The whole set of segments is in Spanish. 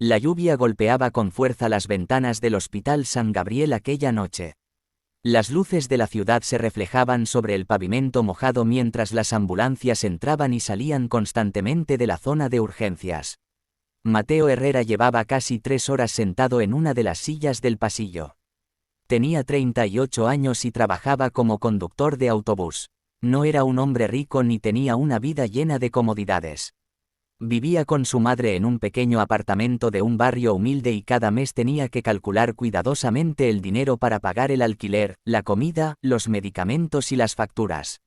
La lluvia golpeaba con fuerza las ventanas del Hospital San Gabriel aquella noche. Las luces de la ciudad se reflejaban sobre el pavimento mojado mientras las ambulancias entraban y salían constantemente de la zona de urgencias. Mateo Herrera llevaba casi 3 horas sentado en una de las sillas del pasillo. Tenía 38 años y trabajaba como conductor de autobús. No era un hombre rico ni tenía una vida llena de comodidades. Vivía con su madre en un pequeño apartamento de un barrio humilde y cada mes tenía que calcular cuidadosamente el dinero para pagar el alquiler, la comida, los medicamentos y las facturas.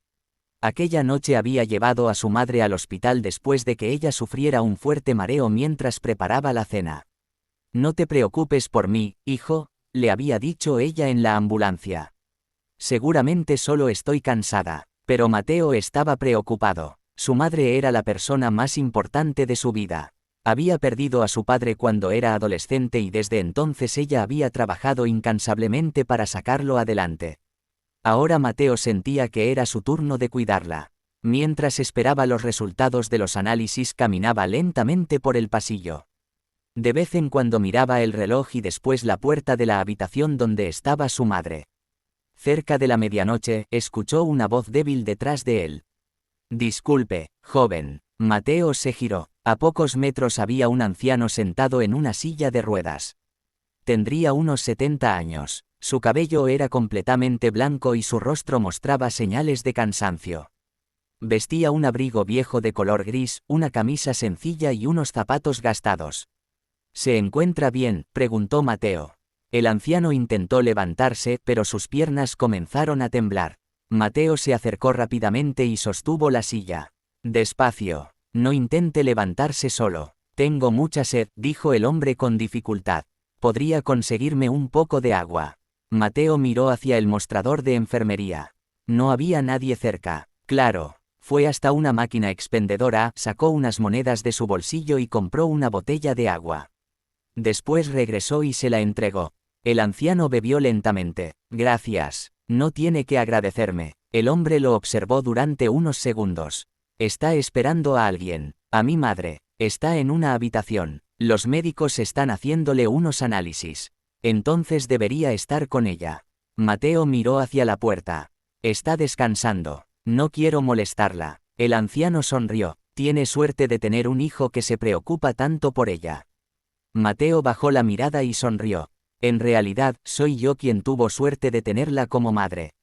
Aquella noche había llevado a su madre al hospital después de que ella sufriera un fuerte mareo mientras preparaba la cena. «No te preocupes por mí, hijo», le había dicho ella en la ambulancia. «Seguramente solo estoy cansada». Pero Mateo estaba preocupado. Su madre era la persona más importante de su vida. Había perdido a su padre cuando era adolescente y desde entonces ella había trabajado incansablemente para sacarlo adelante. Ahora Mateo sentía que era su turno de cuidarla. Mientras esperaba los resultados de los análisis, caminaba lentamente por el pasillo. De vez en cuando miraba el reloj y después la puerta de la habitación donde estaba su madre. Cerca de la medianoche, escuchó una voz débil detrás de él. «Disculpe, joven». Mateo se giró. A pocos metros había un anciano sentado en una silla de ruedas. Tendría unos 70 años. Su cabello era completamente blanco y su rostro mostraba señales de cansancio. Vestía un abrigo viejo de color gris, una camisa sencilla y unos zapatos gastados. «¿Se encuentra bien?», preguntó Mateo. El anciano intentó levantarse, pero sus piernas comenzaron a temblar. Mateo se acercó rápidamente y sostuvo la silla. «Despacio. No intente levantarse solo. Tengo mucha sed», dijo el hombre con dificultad. «¿Podría conseguirme un poco de agua?». Mateo miró hacia el mostrador de enfermería. No había nadie cerca. Claro. Fue hasta una máquina expendedora, sacó unas monedas de su bolsillo y compró una botella de agua. Después regresó y se la entregó. El anciano bebió lentamente. «Gracias. No tiene que agradecerme». El hombre lo observó durante unos segundos. «Está esperando a alguien». «A mi madre. Está en una habitación. Los médicos están haciéndole unos análisis. Entonces debería estar con ella». Mateo miró hacia la puerta. «Está descansando. No quiero molestarla». El anciano sonrió. «Tiene suerte de tener un hijo que se preocupa tanto por ella». Mateo bajó la mirada y sonrió. «En realidad, soy yo quien tuvo suerte de tenerla como madre».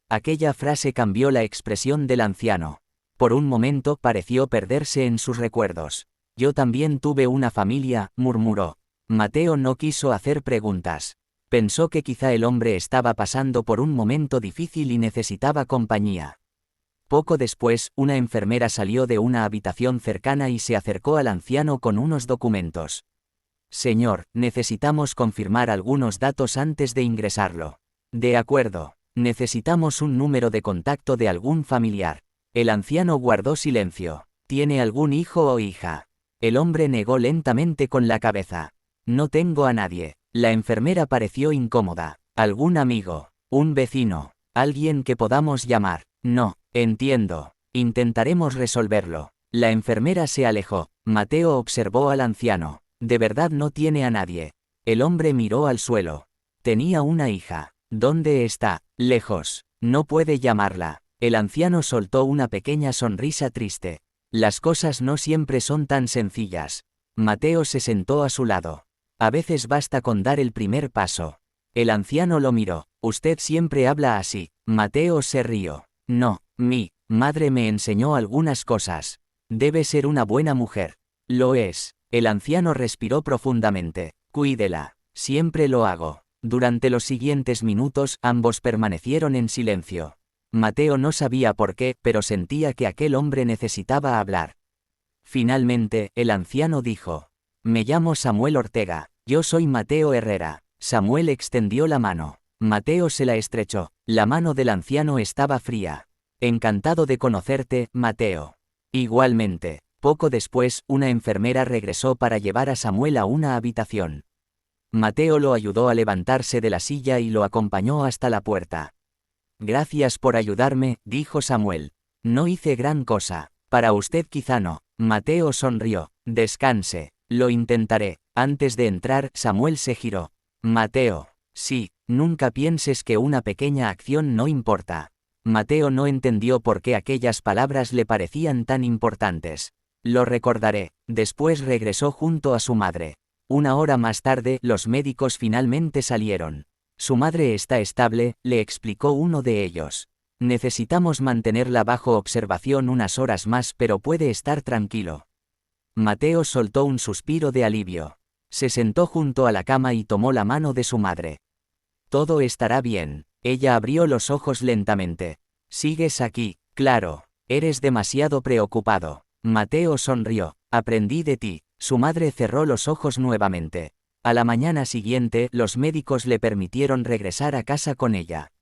Aquella frase cambió la expresión del anciano. Por un momento pareció perderse en sus recuerdos. «Yo también tuve una familia», murmuró. Mateo no quiso hacer preguntas. Pensó que quizá el hombre estaba pasando por un momento difícil y necesitaba compañía. Poco después, una enfermera salió de una habitación cercana y se acercó al anciano con unos documentos. «Señor, necesitamos confirmar algunos datos antes de ingresarlo». «De acuerdo. Necesitamos un número de contacto de algún familiar». El anciano guardó silencio. «¿Tiene algún hijo o hija?». El hombre negó lentamente con la cabeza. «No tengo a nadie». La enfermera pareció incómoda. «¿Algún amigo? ¿Un vecino? ¿Alguien que podamos llamar?». «No». «Entiendo. Intentaremos resolverlo». La enfermera se alejó. Mateo observó al anciano. «¿De verdad no tiene a nadie?». El hombre miró al suelo. «Tenía una hija». «¿Dónde está?». «Lejos. No puede llamarla». El anciano soltó una pequeña sonrisa triste. «Las cosas no siempre son tan sencillas». Mateo se sentó a su lado. «A veces basta con dar el primer paso». El anciano lo miró. «Usted siempre habla así». Mateo se rió. «No, mi madre me enseñó algunas cosas. Debe ser una buena mujer». «Lo es». El anciano respiró profundamente. «Cuídela». «Siempre lo hago». Durante los siguientes minutos, ambos permanecieron en silencio. Mateo no sabía por qué, pero sentía que aquel hombre necesitaba hablar. Finalmente, el anciano dijo: «Me llamo Samuel Ortega. Yo soy Mateo Herrera». Samuel extendió la mano. Mateo se la estrechó. La mano del anciano estaba fría. «Encantado de conocerte, Mateo». «Igualmente». Poco después, una enfermera regresó para llevar a Samuel a una habitación. Mateo lo ayudó a levantarse de la silla y lo acompañó hasta la puerta. «Gracias por ayudarme», dijo Samuel. «No hice gran cosa. Para usted quizá no». Mateo sonrió. «Descanse. Lo intentaré». Antes de entrar, Samuel se giró. Mateo. Sí, nunca pienses que una pequeña acción no importa. Mateo no entendió por qué aquellas palabras le parecían tan importantes. Lo recordaré. Después regresó junto a su madre. Una hora más tarde, los médicos finalmente salieron. Su madre está estable, le explicó uno de ellos. Necesitamos mantenerla bajo observación unas horas más, pero puede estar tranquilo. Mateo soltó un suspiro de alivio. Se sentó junto a la cama y tomó la mano de su madre. Todo estará bien. Ella abrió los ojos lentamente. Sigues aquí, claro. Eres demasiado preocupado. Mateo sonrió. Aprendí de ti. Su madre cerró los ojos nuevamente. A la mañana siguiente, los médicos le permitieron regresar a casa con ella.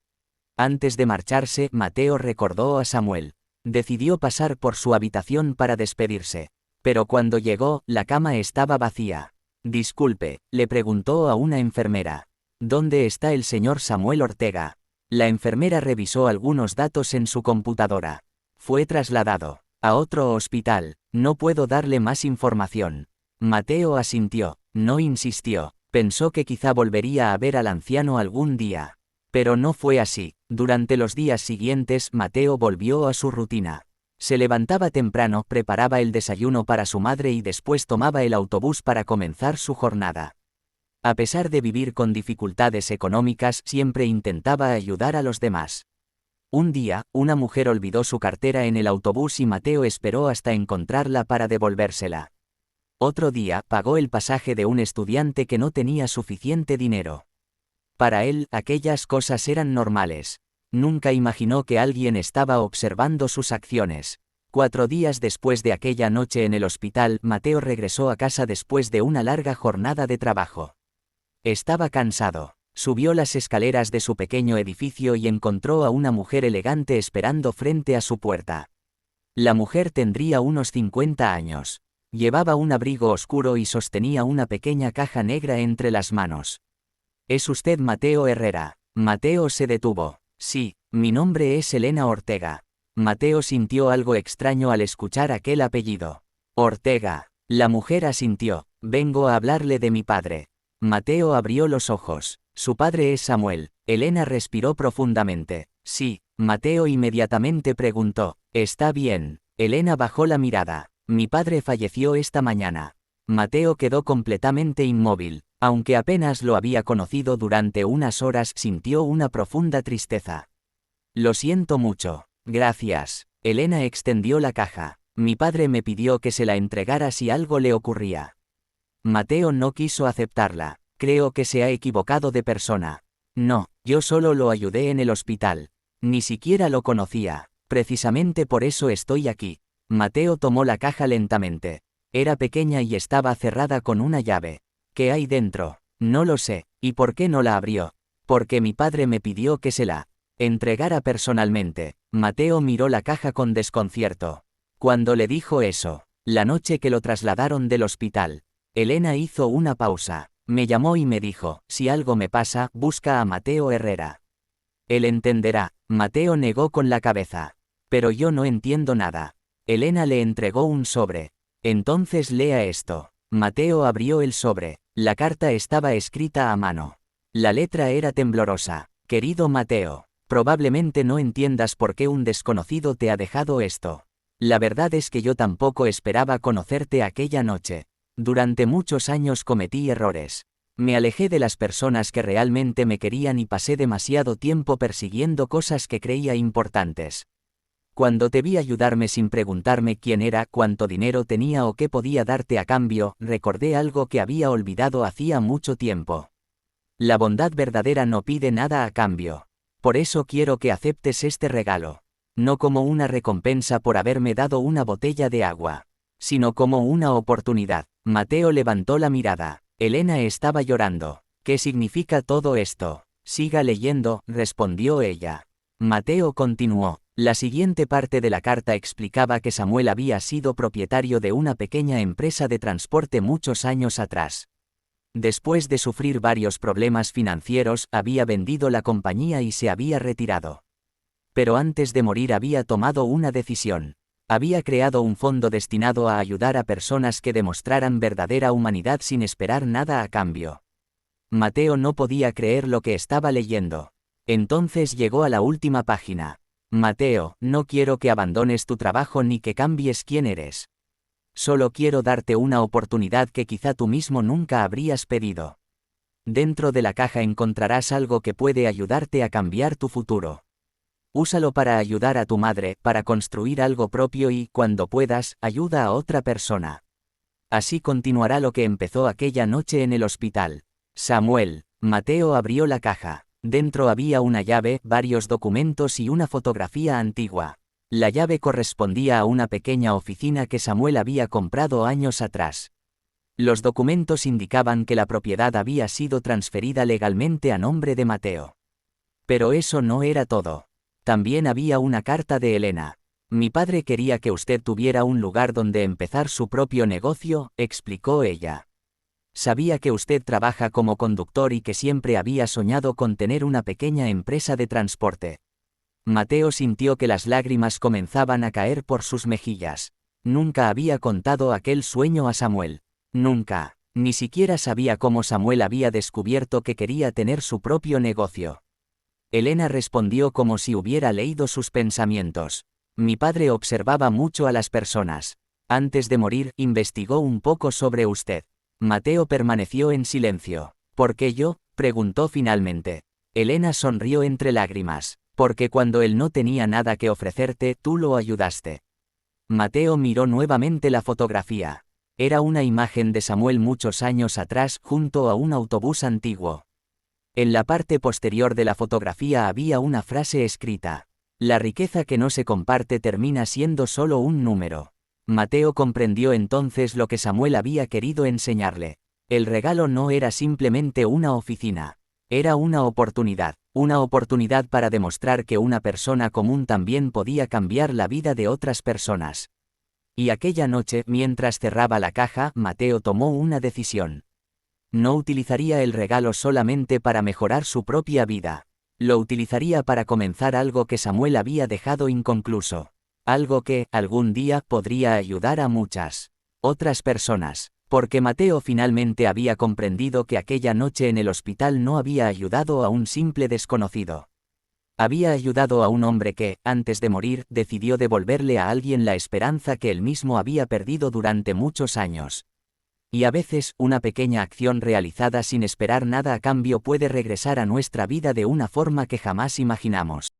Antes de marcharse, Mateo recordó a Samuel. Decidió pasar por su habitación para despedirse. Pero cuando llegó, la cama estaba vacía. Disculpe, le preguntó a una enfermera. ¿Dónde está el señor Samuel Ortega? La enfermera revisó algunos datos en su computadora. Fue trasladado a otro hospital. No puedo darle más información. Mateo asintió. No insistió. Pensó que quizá volvería a ver al anciano algún día. Pero no fue así. Durante los días siguientes, Mateo volvió a su rutina. Se levantaba temprano, preparaba el desayuno para su madre y después tomaba el autobús para comenzar su jornada. A pesar de vivir con dificultades económicas, siempre intentaba ayudar a los demás. Un día, una mujer olvidó su cartera en el autobús y Mateo esperó hasta encontrarla para devolvérsela. Otro día, pagó el pasaje de un estudiante que no tenía suficiente dinero. Para él, aquellas cosas eran normales. Nunca imaginó que alguien estaba observando sus acciones. 4 días después de aquella noche en el hospital, Mateo regresó a casa después de una larga jornada de trabajo. Estaba cansado. Subió las escaleras de su pequeño edificio y encontró a una mujer elegante esperando frente a su puerta. La mujer tendría unos 50 años. Llevaba un abrigo oscuro y sostenía una pequeña caja negra entre las manos. ¿Es usted Mateo Herrera? Mateo se detuvo. Sí, mi nombre es Elena Ortega. Mateo sintió algo extraño al escuchar aquel apellido. Ortega. La mujer asintió. Vengo a hablarle de mi padre. Mateo abrió los ojos. Su padre es Samuel. Elena respiró profundamente. Sí. Mateo inmediatamente preguntó. ¿Está bien? Elena bajó la mirada. Mi padre falleció esta mañana. Mateo quedó completamente inmóvil. Aunque apenas lo había conocido durante unas horas, sintió una profunda tristeza. Lo siento mucho. Gracias. Elena extendió la caja. Mi padre me pidió que se la entregara si algo le ocurría. Mateo no quiso aceptarla. Creo que se ha equivocado de persona. No, yo solo lo ayudé en el hospital. Ni siquiera lo conocía. Precisamente por eso estoy aquí. Mateo tomó la caja lentamente. Era pequeña y estaba cerrada con una llave. ¿Qué hay dentro? No lo sé. ¿Y por qué no la abrió? Porque mi padre me pidió que se la entregara personalmente. Mateo miró la caja con desconcierto. Cuando le dijo eso, la noche que lo trasladaron del hospital, Elena hizo una pausa. Me llamó y me dijo, si algo me pasa, busca a Mateo Herrera. Él entenderá. Mateo negó con la cabeza. Pero yo no entiendo nada. Elena le entregó un sobre. Entonces lea esto. Mateo abrió el sobre. La carta estaba escrita a mano. La letra era temblorosa. Querido Mateo, probablemente no entiendas por qué un desconocido te ha dejado esto. La verdad es que yo tampoco esperaba conocerte aquella noche. Durante muchos años cometí errores. Me alejé de las personas que realmente me querían y pasé demasiado tiempo persiguiendo cosas que creía importantes. Cuando te vi ayudarme sin preguntarme quién era, cuánto dinero tenía o qué podía darte a cambio, recordé algo que había olvidado hacía mucho tiempo. La bondad verdadera no pide nada a cambio. Por eso quiero que aceptes este regalo. No como una recompensa por haberme dado una botella de agua, sino como una oportunidad. Mateo levantó la mirada. Elena estaba llorando. ¿Qué significa todo esto? Siga leyendo, respondió ella. Mateo continuó. La siguiente parte de la carta explicaba que Samuel había sido propietario de una pequeña empresa de transporte muchos años atrás. Después de sufrir varios problemas financieros, había vendido la compañía y se había retirado. Pero antes de morir había tomado una decisión. Había creado un fondo destinado a ayudar a personas que demostraran verdadera humanidad sin esperar nada a cambio. Mateo no podía creer lo que estaba leyendo. Entonces llegó a la última página. Mateo, no quiero que abandones tu trabajo ni que cambies quién eres. Solo quiero darte una oportunidad que quizá tú mismo nunca habrías pedido. Dentro de la caja encontrarás algo que puede ayudarte a cambiar tu futuro. Úsalo para ayudar a tu madre, para construir algo propio y, cuando puedas, ayuda a otra persona. Así continuará lo que empezó aquella noche en el hospital. Samuel. Mateo abrió la caja. Dentro había una llave, varios documentos y una fotografía antigua. La llave correspondía a una pequeña oficina que Samuel había comprado años atrás. Los documentos indicaban que la propiedad había sido transferida legalmente a nombre de Mateo. Pero eso no era todo. También había una carta de Elena. Mi padre quería que usted tuviera un lugar donde empezar su propio negocio, explicó ella. Sabía que usted trabaja como conductor y que siempre había soñado con tener una pequeña empresa de transporte. Mateo sintió que las lágrimas comenzaban a caer por sus mejillas. Nunca había contado aquel sueño a Samuel. Nunca. Ni siquiera sabía cómo Samuel había descubierto que quería tener su propio negocio. Elena respondió como si hubiera leído sus pensamientos. Mi padre observaba mucho a las personas. Antes de morir, investigó un poco sobre usted. Mateo permaneció en silencio. ¿Por qué yo?, preguntó finalmente. Elena sonrió entre lágrimas. Porque cuando él no tenía nada que ofrecerte, tú lo ayudaste. Mateo miró nuevamente la fotografía. Era una imagen de Samuel muchos años atrás, junto a un autobús antiguo. En la parte posterior de la fotografía había una frase escrita. La riqueza que no se comparte termina siendo solo un número. Mateo comprendió entonces lo que Samuel había querido enseñarle. El regalo no era simplemente una oficina. Era una oportunidad para demostrar que una persona común también podía cambiar la vida de otras personas. Y aquella noche, mientras cerraba la caja, Mateo tomó una decisión. No utilizaría el regalo solamente para mejorar su propia vida. Lo utilizaría para comenzar algo que Samuel había dejado inconcluso. Algo que, algún día, podría ayudar a muchas otras personas. Porque Mateo finalmente había comprendido que aquella noche en el hospital no había ayudado a un simple desconocido. Había ayudado a un hombre que, antes de morir, decidió devolverle a alguien la esperanza que él mismo había perdido durante muchos años. Y a veces, una pequeña acción realizada sin esperar nada a cambio puede regresar a nuestra vida de una forma que jamás imaginamos.